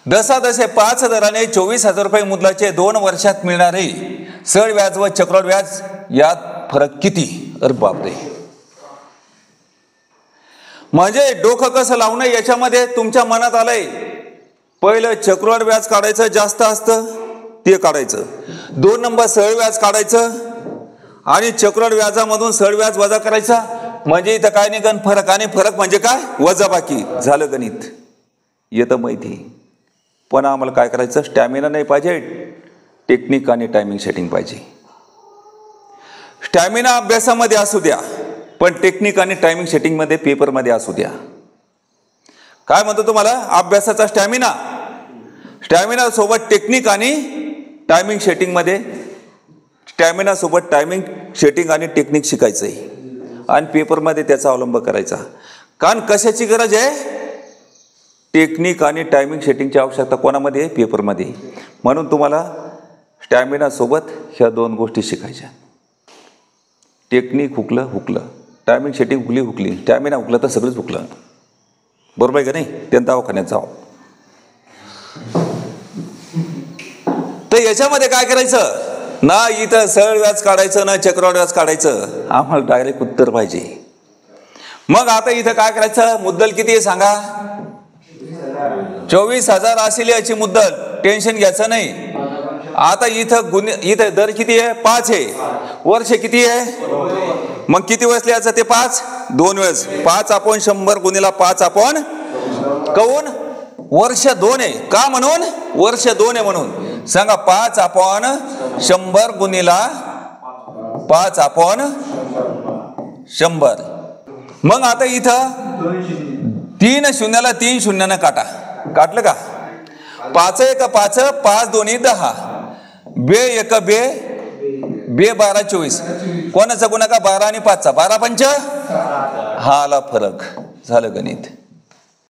दसा दसे 5 दराने 24,000 रुपये मुदलाचे 2 वर्षात मिळणारे सरळ व्याज व चक्रवाढ व्याज यात फरक किती? अरे बापरे. म्हणजे डोकं कसं लावणं याच्यामध्ये तुमच्या मनात आलंय पहिलं चक्रवाढ व्याज काढायचं जास्त असतं ते काढायचं, 2 नंबर सरळ व्याज काढायचं आणि चक्रवाढ व्याजामधून सरळ व्याज वजा करायचा. म्हणजे इथं काय नाही फरक, आणि फरक म्हणजे काय? वजाबाकी. झालं गणित. येतं माहिती. पण आम्हाला काय करायचं? स्टॅमिना नाही पाहिजे, टेक्निक आणि टायमिंग सेटिंग पाहिजे. स्टॅमिना अभ्यासामध्ये असू द्या, पण टेक्निक आणि टायमिंग सेटिंगमध्ये पेपरमध्ये असू द्या. काय म्हणतो तुम्हाला? अभ्यासाचा स्टॅमिना, स्टॅमिना सोबत टेक्निक आणि टायमिंग सेटिंगमध्ये, स्टॅमिना सोबत टायमिंग सेटिंग आणि टेक्निक शिकायचं आहे आणि पेपरमध्ये त्याचा अवलंब करायचा. कारण कशाची गरज आहे? टेक्निक आणि टायमिंग सेटिंगची आवश्यकता कोणामध्ये आहे? पेपरमध्ये. म्हणून तुम्हाला स्टॅमिना सोबत ह्या 2 गोष्टी शिकायच्या. टेक्निक हुकलं, टायमिंग सेटिंग हुकली, स्टॅमिना हुकलं तर सगळंच हुकलं. बरोबर आहे का नाही? त्यांचा दवाखान्यात जावं. तर याच्यामध्ये काय करायचं? ना इथं सरळ व्याज काढायचं ना चक्रवाढ व्याज काढायचं, आम्हाला डायरेक्ट उत्तर पाहिजे. मग आता इथं काय करायचं? मुद्दल किती आहे सांगा? 24,000 असेल याची मुद्दल, टेन्शन घ्यायचं नाही. आता इथं दर किती आहे? 5 आहे. वर्ष किती आहे? मग किती वेळेस लिहायचं ते? 5 2 वेळेस. 5/100 गुणिला 5/, काऊन? वर्ष 2 आहे. का म्हणून? वर्ष 2 आहे म्हणून. सांगा 5/100 गुणिला 5/100. मग आता इथं 3 शून्याला 3 शून्यानं काटा. काटलं का? 5 1 5, 5 2 10, 2 1 2, 2 12 24. कोणाचा गुणाकार? 12 आणि 5चा. 12 पंच. हा आला फरक. झालं गणित.